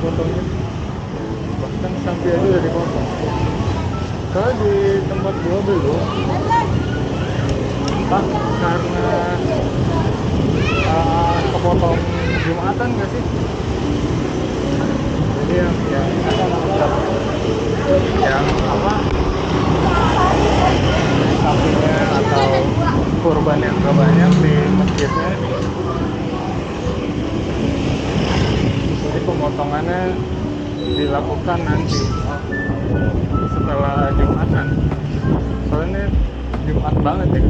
potongnya, bahkan sapi aja udah dipotong. Soalnya di tempat gua belum, entah karena kepotong Jumatan gak sih, jadi yang apa sapinya atau kurban yang gak banyak di masjidnya, jadi pemotongannya dilakukan nanti setelah Jumatan. Soalnya Jumat banget ya,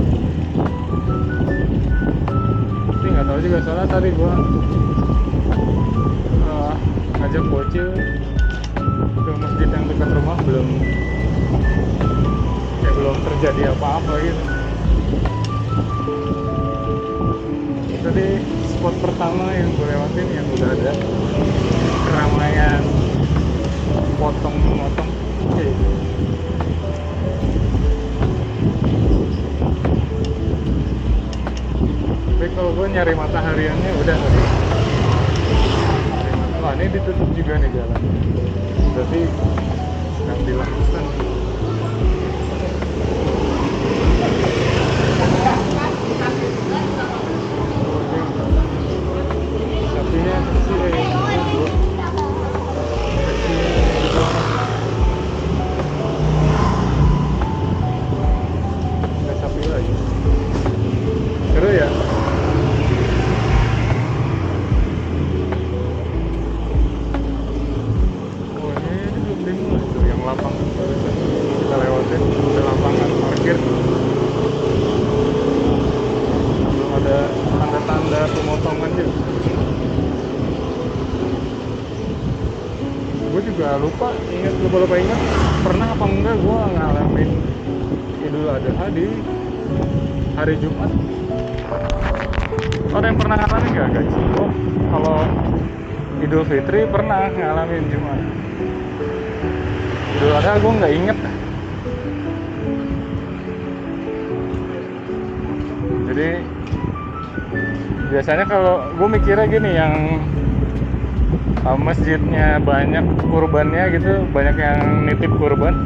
tapi nggak tahu juga. Soalnya tadi gua ngajak bocil ke masjid yang dekat rumah, belum terjadi apa-apa gitu. Tadi spot pertama yang gue lewatin yang udah ada keramaian potong-motong. Tapi kalau gue nyari matahariannya udah tadi. Wah, ini ditutup juga nih jalan, berarti sedang dilakukan. Sapinya kecil nggak sapi lagi, seru ya. Oh, ini belum dimulai tuh yang lapangan barusan kita lewatin, ada lapangan parkir, belum ada tanda-tanda pemotongan juga. Gue juga lupa ingat pernah apa enggak gue ngalamin Idul Adha di hari Jumat. Ada yang pernah ngalamin nggak guys? Oh, kalau Idul Fitri pernah ngalamin Jumat. Idul Adha gue nggak inget. Jadi biasanya kalau gue mikirnya gini, yang masjidnya banyak kurbannya gitu, banyak yang nitip kurban,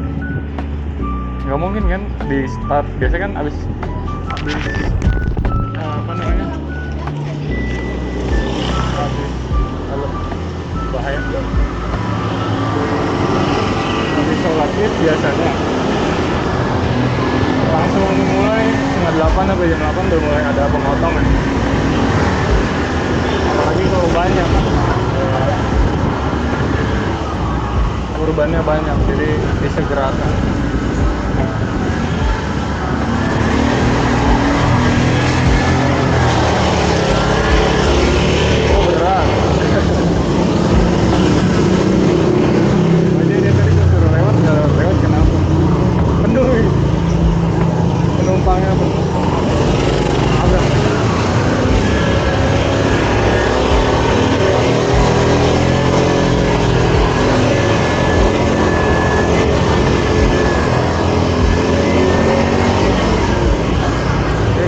nggak mungkin kan di start. Biasanya kan abis apa namanya, halo, bahaya, habis sholat id biasanya langsung mulai setengah 8 sampai jam 8 udah mulai ada pemotongan. Apalagi kalau banyak kurbannya banyak, jadi disegerakan. Oh berat. Aja dia tadi gue suruh lewat, nggak lewat kenapa? Penuh, penumpangnya penuh. Agak.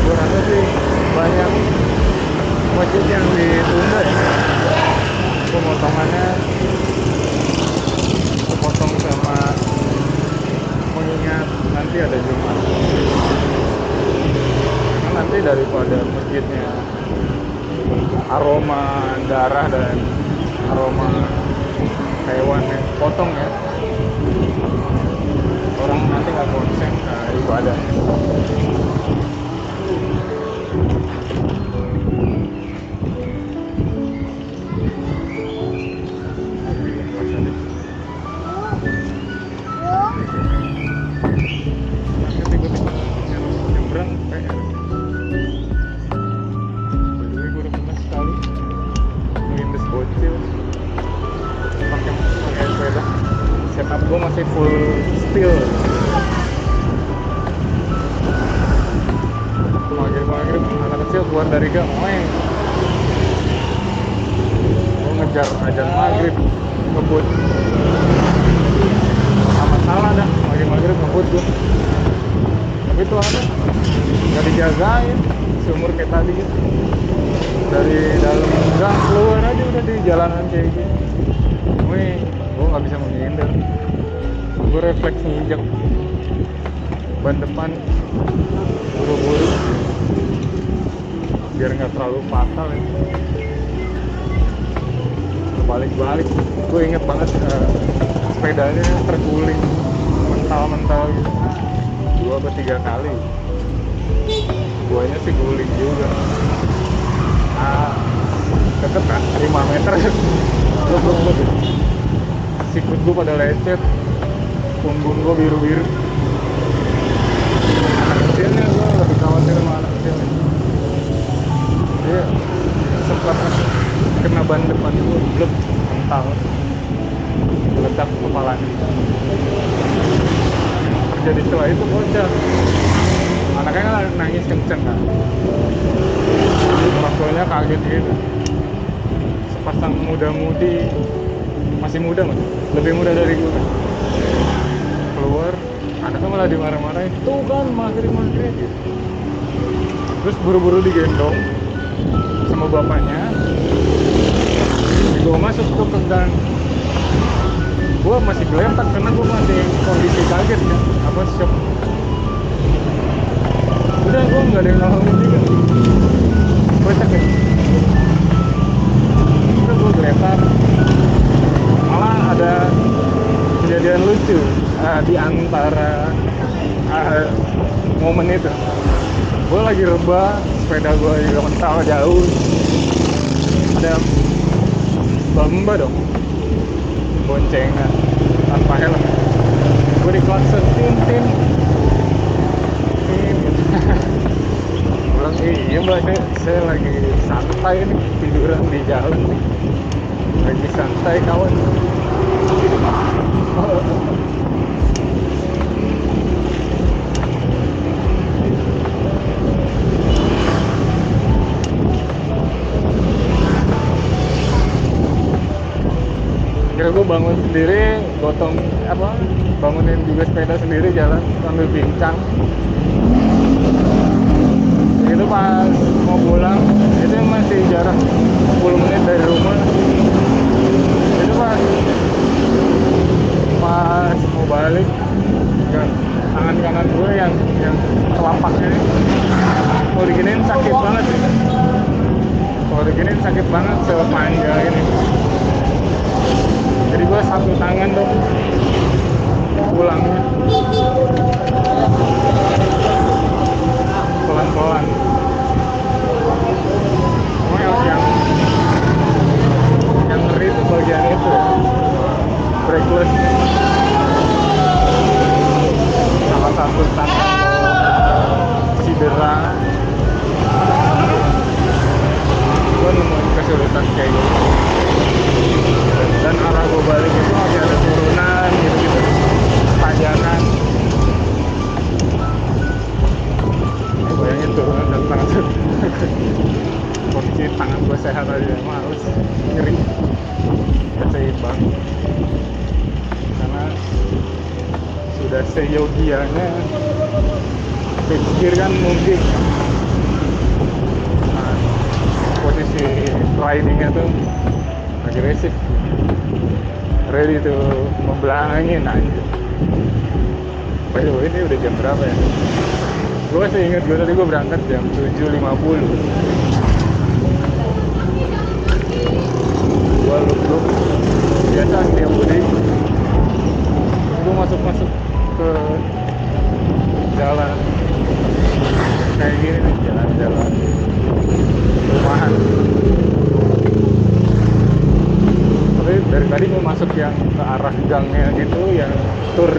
Gue rasa sih banyak masjid yang ditunda ya pemotongannya, sepotong sama mengingat nanti ada Jumat. Karena nanti daripada masjidnya aroma darah dan aroma hewan yang potong ya, orang nanti nggak konsen ibadahnya. Nyebrang PR. Berdua gue udah pernah sekali ngelindes bocil pakai sepeda. Setup gue masih full steel. Maghrib anak kecil keluar dari gang, gue ngejar azan maghrib ngebut. Sama salah dah, maghrib ngebut gue. Tapi tuh apa, nggak dijagain, seumur kayak tadi gitu. Dari dalam gang keluar aja udah di jalanan kayak gitu. Gue rame, gue nggak bisa menghindar. Gue refleks nginjek ban depan, buru-buru biar nggak terlalu fatal ya. Balik-balik, gue inget banget sepedanya terguling mental-mental gitu 2 atau 3 kali. Guanya sih guling juga. Deket kan 5 meter blok sikut gue pada lecet, punggung gue biru-biru. Anak kecilnya gue lebih khawatir sama anak kecilnya. Dia sempat kena ban depan gue, blek, mental, meledak kepalanya. Terjadi setelah itu bocah, anaknya kan nangis kenceng kan, orang tuanya kaget gitu. Sepasang muda-mudi, masih muda mas, lebih muda dari gue kan, keluar, anaknya malah dimarah-marahin, tuh kan maghrib gitu. Terus buru-buru digendong sama bapaknya, dibawa masuk tuh ke gang. Gue masih gelentak karena gue masih kondisi kaget kan, shock. Udah gue nggak ada yang nolongin juga, kocak ya. Udah gue gelentak, malah ada kejadian lucu di antara momen itu. Gue lagi rebah, sepeda gue juga mental jauh, ada mbak dong boncengan tanpa helm. Gue diklakson tin bilang iya mbak, saya lagi santai nih, tiduran di jalan nih, lagi santai kawan. Kira gue bangun sendiri, bangunin juga sepeda sendiri, jalan sambil bincang. Itu pas mau pulang, itu masih jarak 10 menit dari rumah. Itu pas mau balik, tangan kanan gue yang telapaknya kalau diginiin sakit banget sih. Kalau diginiin sakit banget sepanjang ini. Jadi gue satu tangan dong pulangnya, pelan-pelan. Cuma yang ngeri itu bagian itu ya, brakeless. Salah satu tangan cedera. Gue nemuin kesulitan kayak gitu. Dan arah gue balik itu masih ada turunan gitu-gitu, tanjakan. Bayangin turunan dan tangan kondisi tangan gue sehat aja males, nyeri, keseimbang. Karena sudah seyogianya pikir kan mungkin. Nah, posisi ridingnya tuh agresif, ready to membelangin aja. By the way, ini udah jam berapa ya? Gue masih ingat tadi gue berangkat jam 7.50. Gue look biasa tiap mudik. Gue masuk ke jalan kayak gini nih, jalan rumahan. Tapi dari tadi gue masuk yang ke arah gangnya gitu, yang tur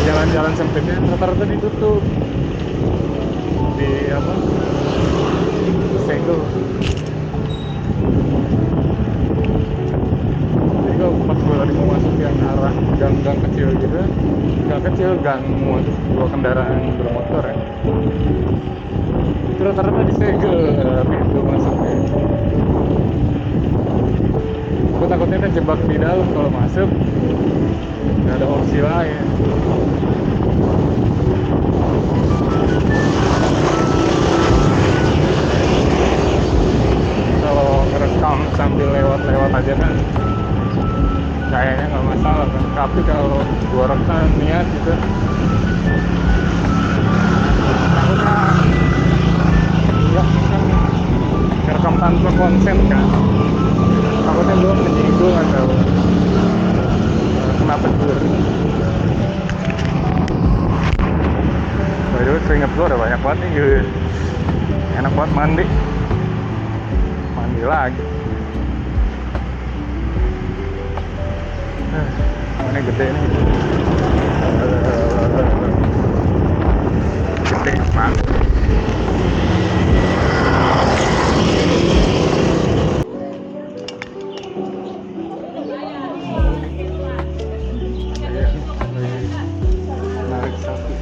jalan-jalan sempitnya rata-rata ditutup, segel. Jadi pas gue lagi mau masuk yang arah gang-gang kecil gitu, gang muat 2 kendaraan bermotor ya, itu rata-rata disegel pintu masuknya. Gue takutnya terjebak di dalam kalau masuk, nggak ada opsi lain. Kalau ngerekam rekam sambil lewat-lewat aja kan kayaknya nggak masalah kan. Tapi kalau gua rekam niat gitu, takutnya nggak kan ngerekam tanpa konsen kan, takutnya gua menyinggung atau kena tegur. By the way, keringet gua udah banyak banget nih gitu. Enak banget mandi lagi. Ini gede nih, gede banget. Narik sapi.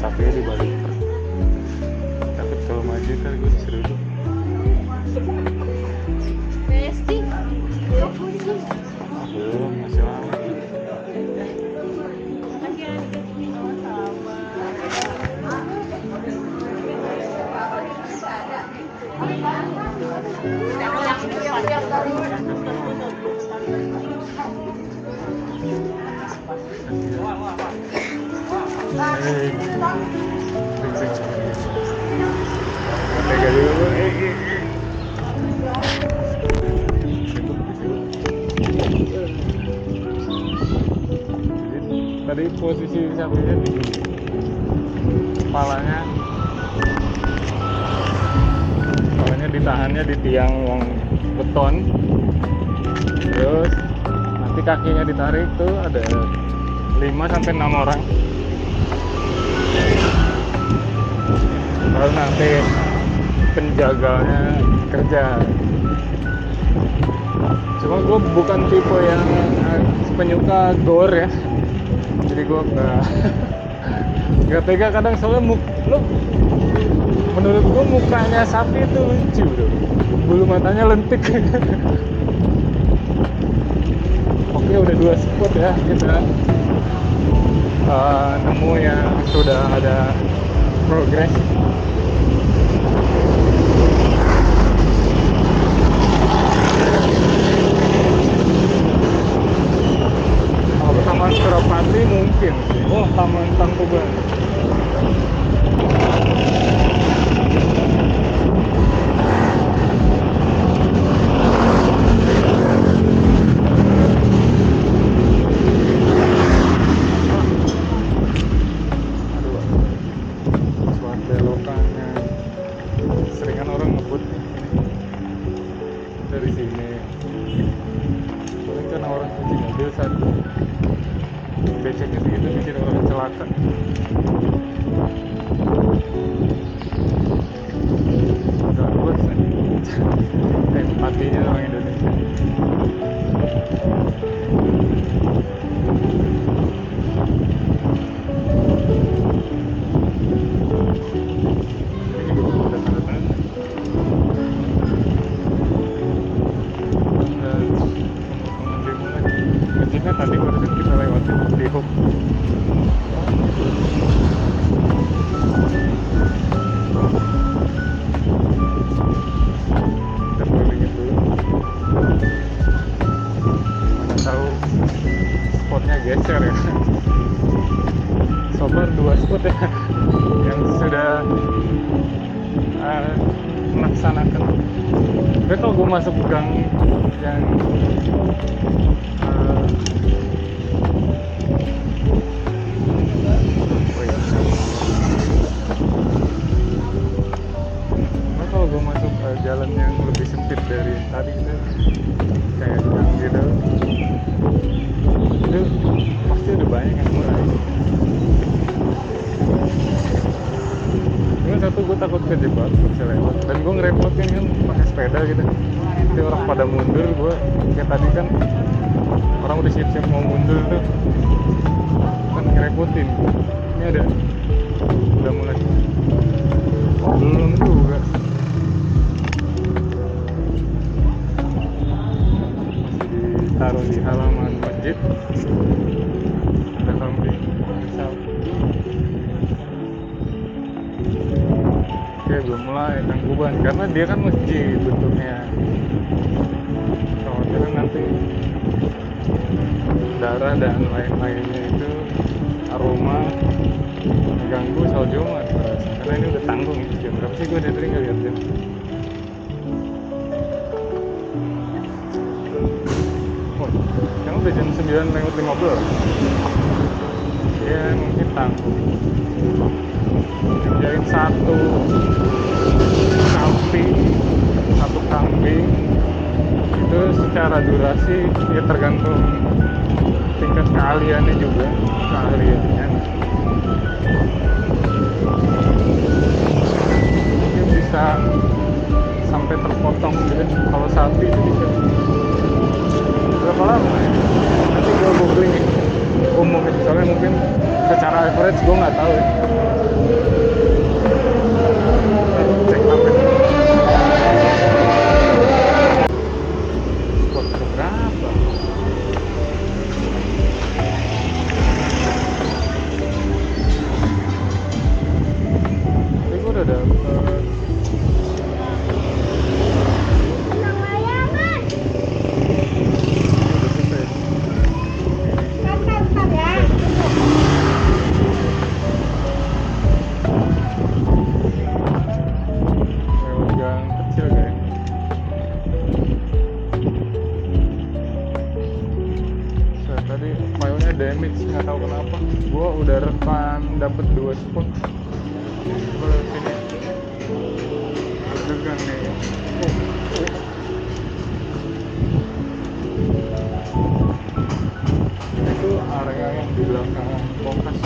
Sapinya dibalik. Tapi kalau maju kan gue disuruh tuh. Belum, masih lama. Tega juga gue. Tadi posisi sapinya di kepalanya ditahannya di tiang yang beton, terus nanti kakinya ditarik tuh ada 5-6 orang, baru nanti penjaganya kerja. Cuma gue bukan tipe yang penyuka gore ya, jadi gue nggak tega kadang, soalnya menurut gue mukanya sapi itu lucu tuh, bulu matanya lentik. Oke, udah 2 spot ya kita nemu yang sudah ada progres. Kalau Taman Suropati mungkin, Taman Tangkuban. Dari sini paling kan orang cuci mobil satu beceknya segitu bikin orang celaka. Gak sih empatinya orang Indonesia. Ini juga udah tanda-tanda. Masjidnya tadi barusan kita lewatin di Hub. Kita kelilingin dulu. Mana tahu spotnya geser ya. Sobar 2 spot ya yang sudah melaksanakan. Tapi kalau gue masuk gang yang kalau gue masuk jalan yang lebih sempit dari tadi gitu, kayak gang gitu, itu pasti udah banyak yang mulai. Cuma satu, gue takut kejebak bisa lewat, dan gue ngerepotin kan pakai sepeda gitu. Nanti orang pada mundur, gue kayak tadi kan orang udah siap-siap mau mundur tuh, kan ngerepotin. Ini udah mulai, belum juga. Masih ditaruh di halaman masjid, ada kambing, sapi. mulai tangguban karena dia kan masjid bentuknya. Khawatirnya nanti darah dan lain-lainnya itu aroma mengganggu sholat Jumat. Karena ini udah tanggung ya. Jam berapa sih gue dari tadi nggak lihat jam. Oh, sekarang udah jam 9:15. Ya mungkin tanggung. Kerjain satu kambing itu secara durasi ya tergantung tingkat keahliannya juga, keahliannya mungkin bisa sampai terpotong gitu. Kalau sapi itu bisa berapa lama ya? Nanti gue googling ya, umum itu soalnya mungkin secara average gue nggak tahu ya. Cek sampai spot berapa. Tapi gue udah dapet lewat gang kecil kayak. Tadi filenya damage nggak tahu kenapa. Gua udah rekam dapet 2 spot. Gua sini degan nih. Itu area yang di belakang Kompas.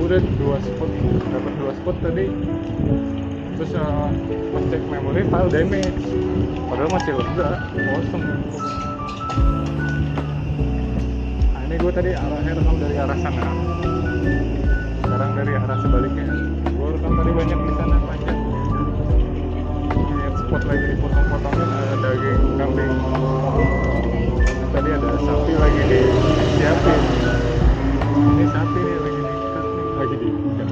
Udah 2 spot, dapat 2 spot tadi. Terus pas cek memori file damage, padahal masih lega, kosong. Nah ini gue tadi arahnya rekam dari arah sana, sekarang dari arah sebaliknya. Gue rekam tadi banyak di sana panjang. Lihat spot lagi dipotong-potongin, ada daging kambing. Tadi ada sapi lagi disiapin. Ini sapi nih lagi diikat nih, lagi diikat.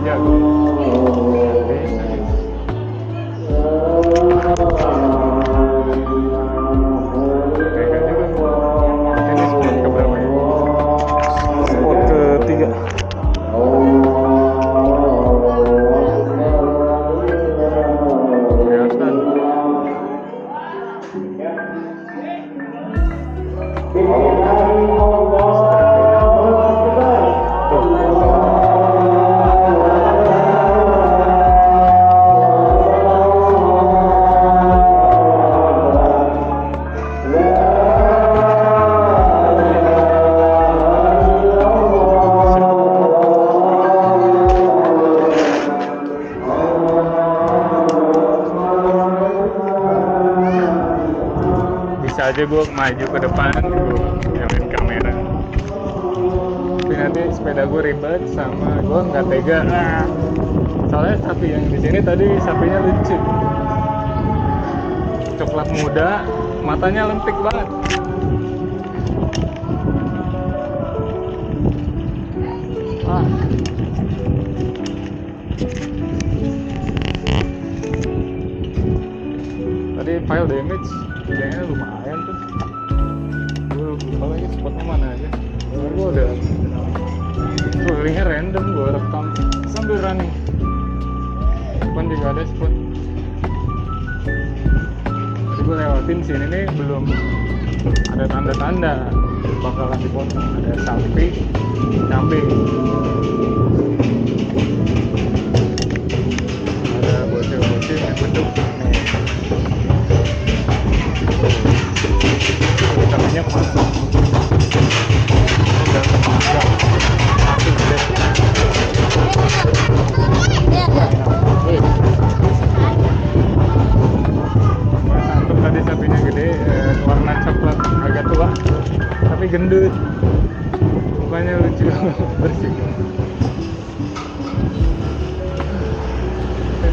Ya, ini spot keberapa ya? Spot ketiga. Kelihatan. Bisa aja gue maju ke depan, gue nyalain kamera. Tapi nanti sepeda gue ribet sama gue nggak tega. Soalnya sapi yang di sini tadi sapinya lucu, coklat muda, matanya lentik banget. Tadi file damage kayaknya lumayan tuh. Gue lupa lagi spotnya mana aja. Gue udah linknya random, gue rekam sambil running. Depan juga ada spot. Jadi gue lewatin sini nih belum ada tanda-tanda bakalan dipotong. Ada sapi, kambing, ada bocil-bocil yang beduk nih. Sapinya kemana? Udah kemana? Satu gede. Satu tadi sapinya gede, warna coklat agak tua. tapi gendut, mukanya lucu. Bersih.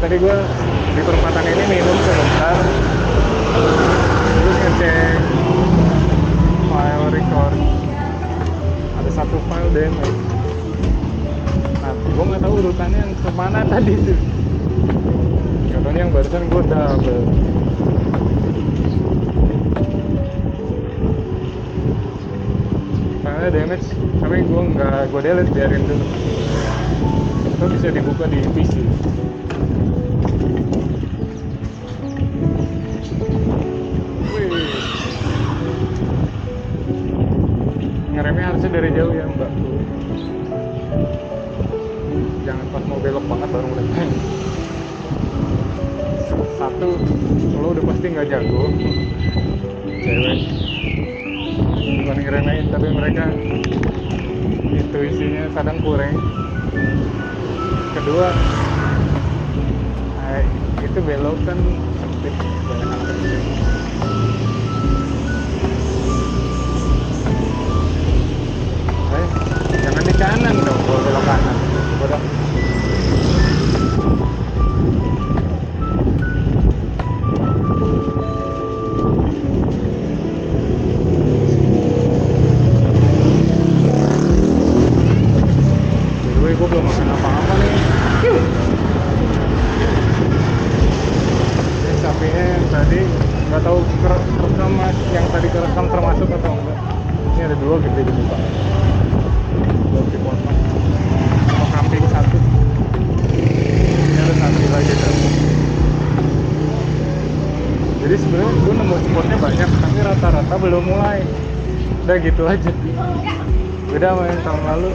Tadi gue di perempatan ini minum sebentar, terus ngecek file record, ada satu file damage. Nah, gue nggak tahu urutannya yang kemana tadi tuh. Katanya yang barusan gue double. Filenya damage, tapi gue nggak, gue delete, biarin dulu. Itu bisa dibuka di PC. Ngeremnya harusnya dari jauh ya mbak, jangan pas mau belok banget baru ngerem. Satu, lo udah pasti nggak jago, cewek, bukan ngeremehin tapi mereka intuisinya kadang kurang. Kedua, itu belok kan sempit, banyak anak kecil. Jangan di kanan dong kalau belok kanan. Udah. Jadi gue belum makan apa-apa nih. Ini sapinya yang tadi nggak tahu kerekam, yang tadi kerekam termasuk atau enggak. Ini ada dua gede di depan. Belum dipotong. Sama kambing satu. Ini ada satu lagi kan. Jadi sebenarnya gue nemu spotnya banyak, tapi rata-rata belum mulai. Udah gitu aja. Beda sama yang tahun lalu.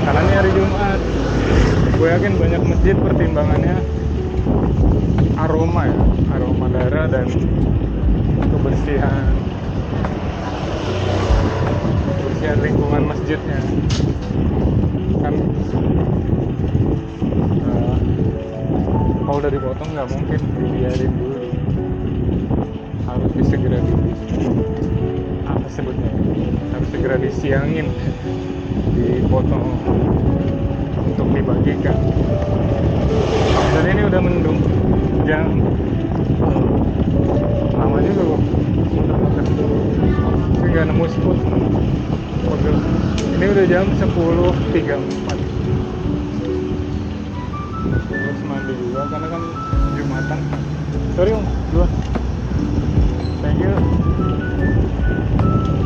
Karena ini hari Jumat, gue yakin banyak masjid pertimbangannya aroma ya, aroma darah dan kebersihan lingkungan masjidnya kan. Kalau udah dipotong nggak mungkin dibiarin dulu, harus segera apa sebutnya, harus segera disiangin, dipotong untuk dibagikan. Dan ini udah mendung, jam lama juga kok muter-muter, tapi nggak nemu spot. Pegel. Ini udah jam 10.34. Terus mandi juga karena kan Jumatan. Sorry om, dua. Thank you.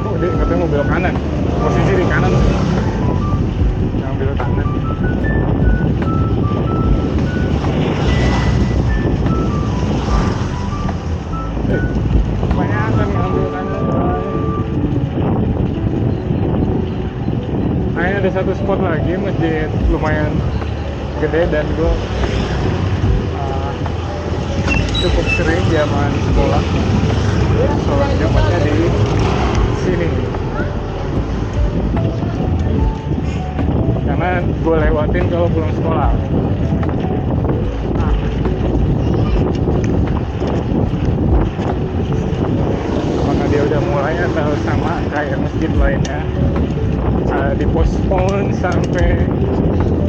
Oh dia katanya mau belok kanan, posisi di kanan, jangan belok kanan. Kebanyakan ngambil kanan. Nah ini ada satu spot lagi, masjid lumayan gede dan gue cukup sering zaman sekolah sholat Jumatnya di sini. Karena gue lewatin kalau pulang sekolah. Apakah dia udah mulai atau sama kayak masjid lainnya, dipospon sampai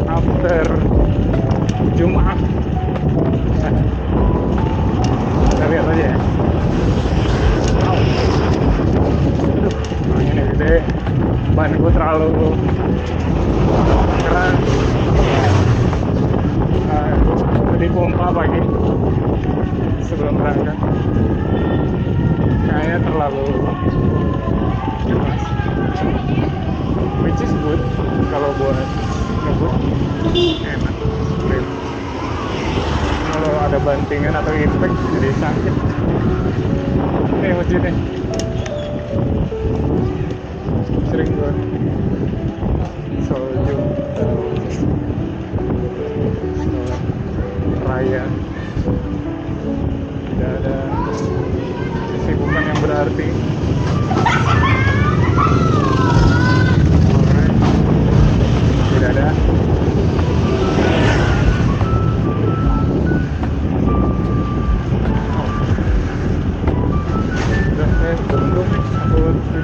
after Jumat. Kita lihat aja ya. Ini gede, ban gue terlalu keras. Tadi pompa pagi sebelum berangkat, kayaknya terlalu keras, which is good kalau buat ngebut, enak. Kalau ada bantingan atau impact jadi sakit. Ini masjidnya sering gue soal raya, tidak ada kesibukan yang berarti. Tidak ada.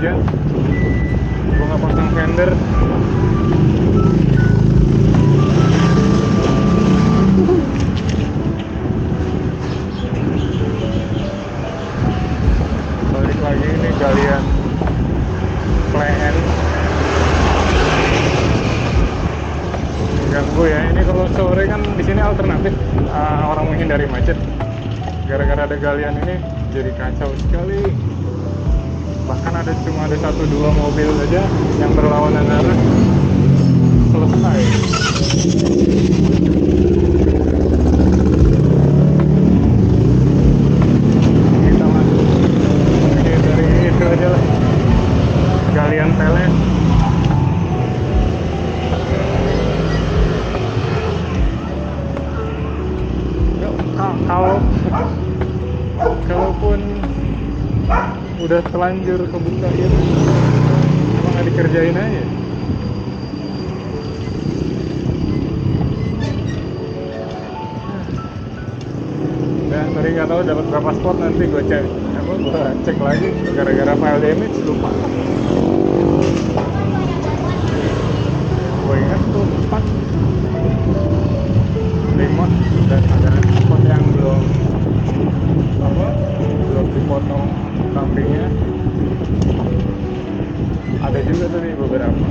aja, gue nggak pasang fender. Balik lagi ini galian plan ganggu ya. Ini kalau sore kan di sini alternatif, orang menghindari macet. Gara-gara ada galian ini jadi kacau sekali. Bahkan cuma ada 1-2 mobil saja yang berlawanan arah, selesai. Kita masuk dari itu aja lah, galian pelet. Kalaupun udah telanjur kebuka gitu, emang nggak dikerjain aja. Dan tadi nggak tahu dapat berapa spot, nanti gue cek lagi. Gara-gara file damage lupa. Gue ingat tuh 4, 5, dan ada spot yang belum dipotong sampingnya. Ada juga tadi beberapa.